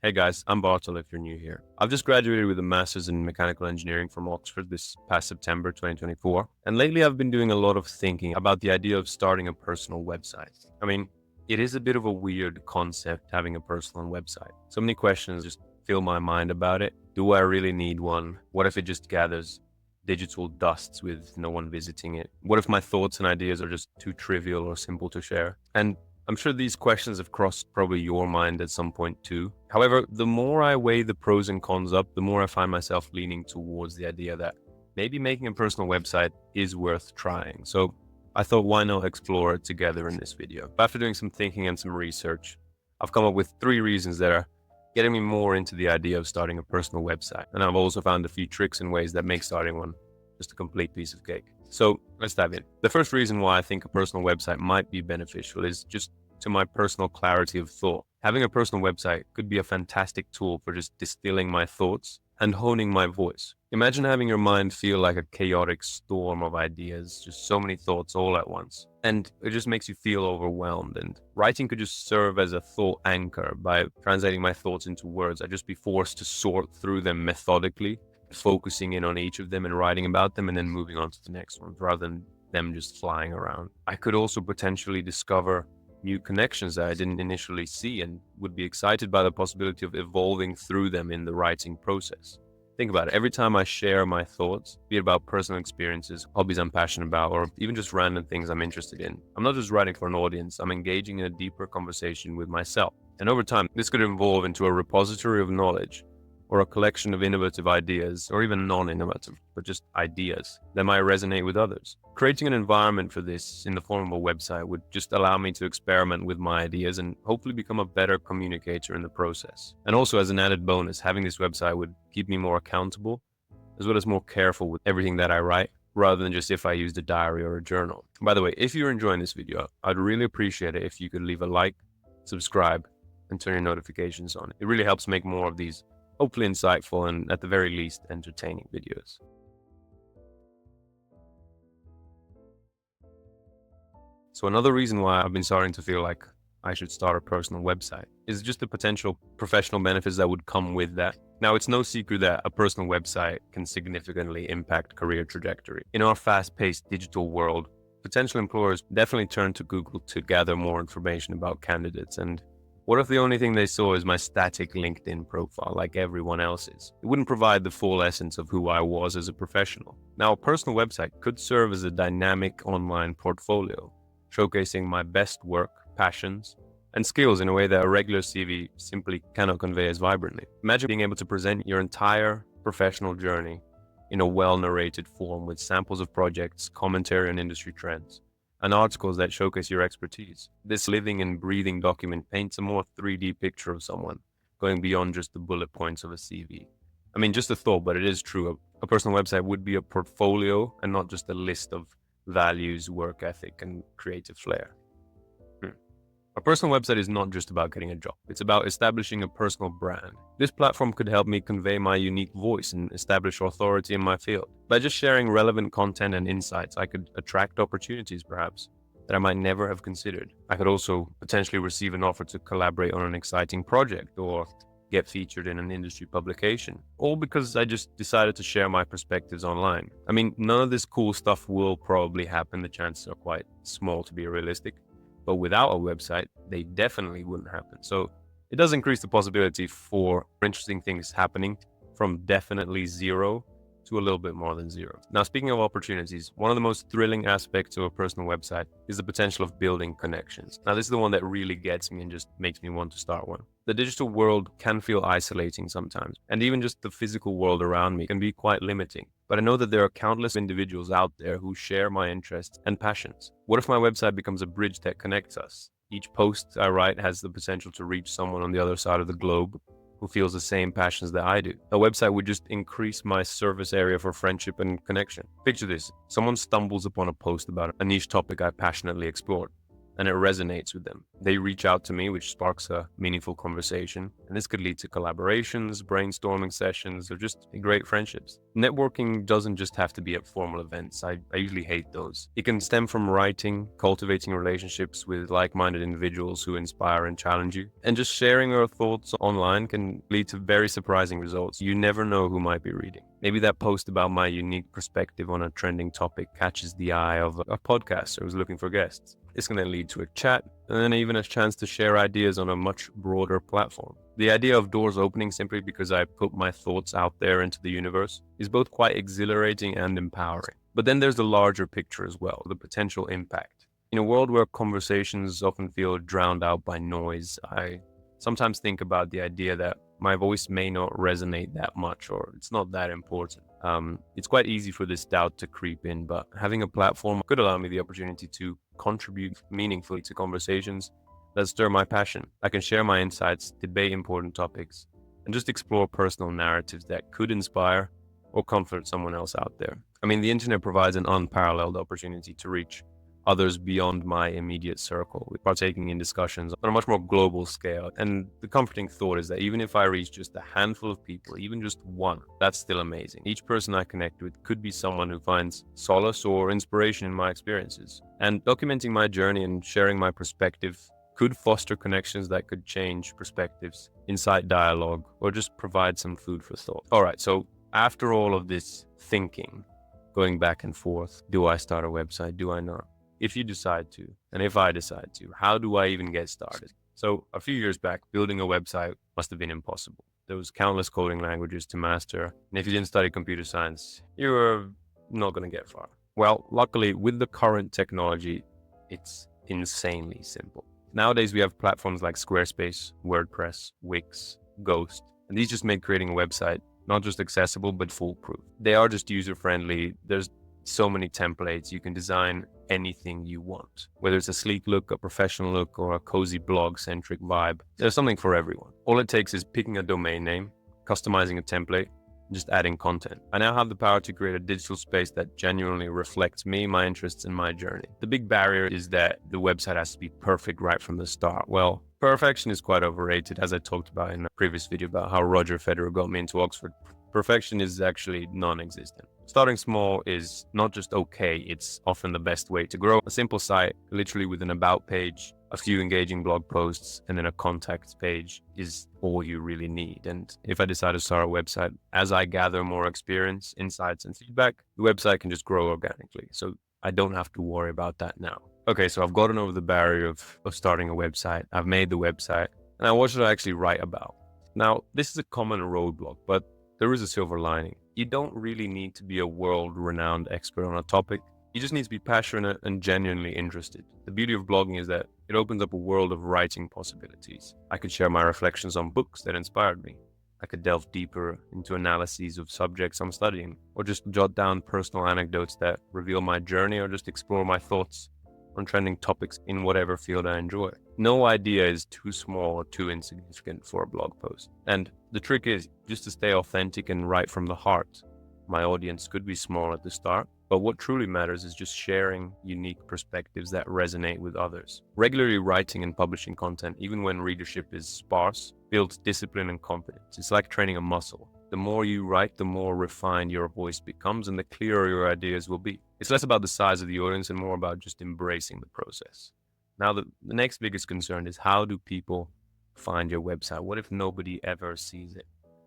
Hey guys, I'm Bartol if you're new here. I've just graduated with a master's in mechanical engineering from Oxford this past September 2024. And lately I've been doing a lot of thinking about the idea of starting a personal website. It is a bit of a weird concept having a personal website. So many questions just fill my mind about it. Do I really need one? What if it just gathers digital dusts with no one visiting it? What if my thoughts and ideas are just too trivial or simple to share? And I'm sure these questions have crossed probably your mind at some point too. However, the more I weigh the pros and cons up, the more I find myself leaning towards the idea that maybe making a personal website is worth trying. So I thought, why not explore it together in this video? After doing some thinking and some research, I've come up with 3 reasons that are getting me more into the idea of starting a personal website. And I've also found a few tricks and ways that make starting one just a complete piece of cake. So let's dive in. The first reason why I think a personal website might be beneficial is just to my personal clarity of thought. Having a personal website could be a fantastic tool for just distilling my thoughts and honing my voice. Imagine having your mind feel like a chaotic storm of ideas, just so many thoughts all at once. And it just makes you feel overwhelmed. And writing could just serve as a thought anchor. By translating my thoughts into words, I'd just be forced to sort through them methodically, focusing in on each of them and writing about them and then moving on to the next one rather than them just flying around. I could also potentially discover new connections that I didn't initially see and would be excited by the possibility of evolving through them in the writing process. Think about it. Every time I share my thoughts, be it about personal experiences, hobbies I'm passionate about, or even just random things I'm interested in, I'm not just writing for an audience, I'm engaging in a deeper conversation with myself. And over time, this could evolve into a repository of knowledge or a collection of innovative ideas, or even non-innovative, but just ideas that might resonate with others. Creating an environment for this in the form of a website would just allow me to experiment with my ideas and hopefully become a better communicator in the process. And also, as an added bonus, having this website would keep me more accountable, as well as more careful with everything that I write, rather than just if I used a diary or a journal. By the way, if you're enjoying this video, I'd really appreciate it if you could leave a like, subscribe, and turn your notifications on. It really helps make more of these hopefully insightful and at the very least entertaining videos. So another reason why I've been starting to feel like I should start a personal website is just the potential professional benefits that would come with that. Now, it's no secret that a personal website can significantly impact career trajectory. In our fast-paced digital world, potential employers definitely turn to Google to gather more information about candidates. And what if the only thing they saw is my static LinkedIn profile like everyone else's? It wouldn't provide the full essence of who I was as a professional. Now, a personal website could serve as a dynamic online portfolio, showcasing my best work, passions, and skills in a way that a regular CV simply cannot convey as vibrantly. Imagine being able to present your entire professional journey in a well-narrated form with samples of projects, commentary on industry trends, and articles that showcase your expertise. This living and breathing document paints a more 3D picture of someone, going beyond just the bullet points of a CV. Just a thought, but it is true. A personal website would be a portfolio and not just a list of values, work ethic, and creative flair. A personal website is not just about getting a job. It's about establishing a personal brand. This platform could help me convey my unique voice and establish authority in my field. By just sharing relevant content and insights, I could attract opportunities, perhaps, that I might never have considered. I could also potentially receive an offer to collaborate on an exciting project or get featured in an industry publication, all because I just decided to share my perspectives online. None of this cool stuff will probably happen. The chances are quite small to be realistic. But without a website, they definitely wouldn't happen. So it does increase the possibility for interesting things happening from definitely zero to a little bit more than zero. Now, speaking of opportunities, one of the most thrilling aspects of a personal website is the potential of building connections. Now, this is the one that really gets me and just makes me want to start one. The digital world can feel isolating sometimes, and even just the physical world around me can be quite limiting. But I know that there are countless individuals out there who share my interests and passions. What if my website becomes a bridge that connects us? Each post I write has the potential to reach someone on the other side of the globe who feels the same passions that I do. A website would just increase my service area for friendship and connection. Picture this: someone stumbles upon a post about a niche topic I passionately explored. and it resonates with them. They reach out to me, which sparks a meaningful conversation. And this could lead to collaborations, brainstorming sessions, or just great friendships. Networking doesn't just have to be at formal events. I usually hate those. It can stem from writing, cultivating relationships with like-minded individuals who inspire and challenge you. And just sharing our thoughts online can lead to very surprising results. You never know who might be reading. Maybe that post about my unique perspective on a trending topic catches the eye of a podcaster who's looking for guests. It's going to lead to a chat and then even a chance to share ideas on a much broader platform. The idea of doors opening simply because I put my thoughts out there into the universe is both quite exhilarating and empowering. But then there's the larger picture as well, the potential impact. In a world where conversations often feel drowned out by noise, I sometimes think about the idea that my voice may not resonate that much, or it's not that important. It's quite easy for this doubt to creep in, but having a platform could allow me the opportunity to contribute meaningfully to conversations that stir my passion. I can share my insights, debate important topics, and just explore personal narratives that could inspire or comfort someone else out there. I mean, the internet provides an unparalleled opportunity to reach others beyond my immediate circle, with partaking in discussions on a much more global scale. And the comforting thought is that even if I reach just a handful of people, even just one, that's still amazing. Each person I connect with could be someone who finds solace or inspiration in my experiences. And documenting my journey and sharing my perspective could foster connections that could change perspectives, incite dialogue, or just provide some food for thought. All right, so after all of this thinking, going back and forth, do I start a website? Do I not? If you decide to, and if I decide to, how do I even get started? So a few years back, building a website must have been impossible. There was countless coding languages to master, and if you didn't study computer science, you were not going to get far. Well, luckily, with the current technology, it's insanely simple. Nowadays, we have platforms like Squarespace, WordPress, Wix, Ghost, and these just make creating a website not just accessible, but foolproof. They are just user-friendly. There's so many templates. You can design anything you want, whether it's a sleek look, a professional look, or a cozy blog-centric vibe. There's something for everyone. All it takes is picking a domain name, customizing a template, just adding content. I now have the power to create a digital space that genuinely reflects me, my interests, and my journey. The big barrier is that the website has to be perfect right from the start. Well, perfection is quite overrated, as I talked about in a previous video about how Roger Federer got me into Oxford. Perfection is actually non-existent. Starting small is not just okay, it's often the best way to grow. A simple site, literally with an about page, a few engaging blog posts, and then a contact page is all you really need. And if I decide to start a website, as I gather more experience, insights, and feedback, the website can just grow organically. So I don't have to worry about that now. Okay, so I've gotten over the barrier of starting a website. I've made the website. And now what should I actually write about? Now, this is a common roadblock, but there is a silver lining. You don't really need to be a world-renowned expert on a topic. You just need to be passionate and genuinely interested. The beauty of blogging is that it opens up a world of writing possibilities. I could share my reflections on books that inspired me. I could delve deeper into analyses of subjects I'm studying, or just jot down personal anecdotes that reveal my journey, or just explore my thoughts on trending topics in whatever field I enjoy. No idea is too small or too insignificant for a blog post. And the trick is just to stay authentic and write from the heart. My audience could be small at the start, but what truly matters is just sharing unique perspectives that resonate with others. Regularly writing and publishing content, even when readership is sparse, builds discipline and confidence. It's like training a muscle. The more you write, the more refined your voice becomes and the clearer your ideas will be. It's less about the size of the audience and more about just embracing the process. Now, the next biggest concern is, how do people find your website? What if nobody ever sees it?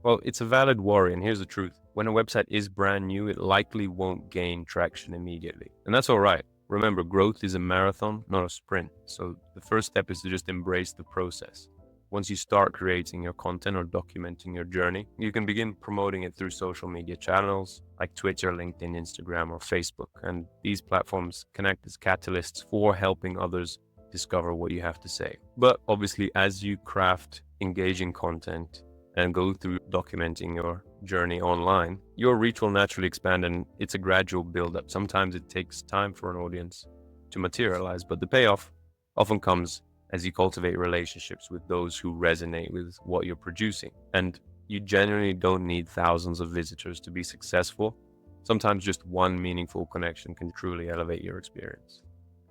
Well, it's a valid worry, and here's the truth. When a website is brand new, it likely won't gain traction immediately. And that's all right. Remember, growth is a marathon, not a sprint. So the first step is to just embrace the process. Once you start creating your content or documenting your journey, you can begin promoting it through social media channels like Twitter, LinkedIn, Instagram, or Facebook. And these platforms connect as catalysts for helping others discover what you have to say. But obviously, as you craft engaging content and go through documenting your journey online, your reach will naturally expand, and it's a gradual build-up. Sometimes it takes time for an audience to materialize, but the payoff often comes as you cultivate relationships with those who resonate with what you're producing. And you genuinely don't need thousands of visitors to be successful. Sometimes just one meaningful connection can truly elevate your experience.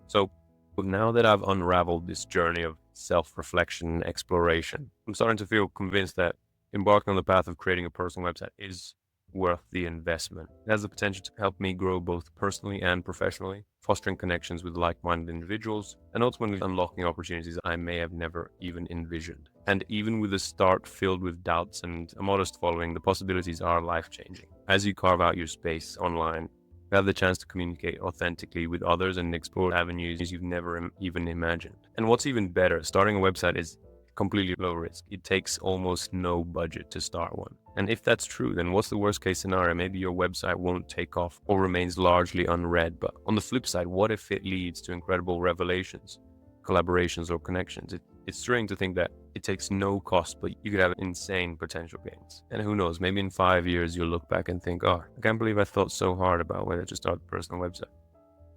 So But now that I've unraveled this journey of self-reflection and exploration, I'm starting to feel convinced that embarking on the path of creating a personal website is worth the investment. It has the potential to help me grow both personally and professionally, fostering connections with like-minded individuals, and ultimately unlocking opportunities I may have never even envisioned. And even with a start filled with doubts and a modest following, the possibilities are life-changing. As you carve out your space online, you have the chance to communicate authentically with others and explore avenues you've never even imagined. And what's even better, starting a website is completely low risk. It takes almost no budget to start one. And if that's true, then what's the worst case scenario? Maybe your website won't take off or remains largely unread. But on the flip side, what if it leads to incredible revelations, collaborations, or connections? It's thrilling to think that it takes no cost, but you could have insane potential gains. And who knows, maybe in 5 years, you'll look back and think, oh, I can't believe I thought so hard about whether to start a personal website.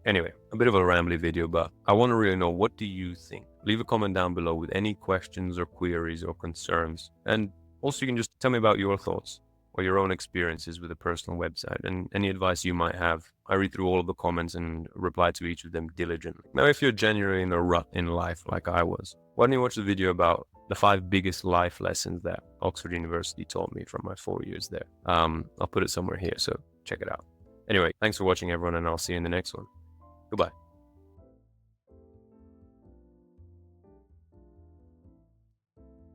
Anyway, a bit of a rambly video, but I want to really know, what do you think? Leave a comment down below with any questions or queries or concerns. And also you can just tell me about your thoughts or your own experiences with a personal website and any advice you might have. I read through all of the comments and reply to each of them diligently. Now, if you're genuinely in a rut in life like I was, why don't you watch the video about the 5 biggest life lessons that Oxford University taught me from my 4 years there. I'll put it somewhere here, so check it out. Anyway, thanks for watching everyone, and I'll see you in the next one. Goodbye.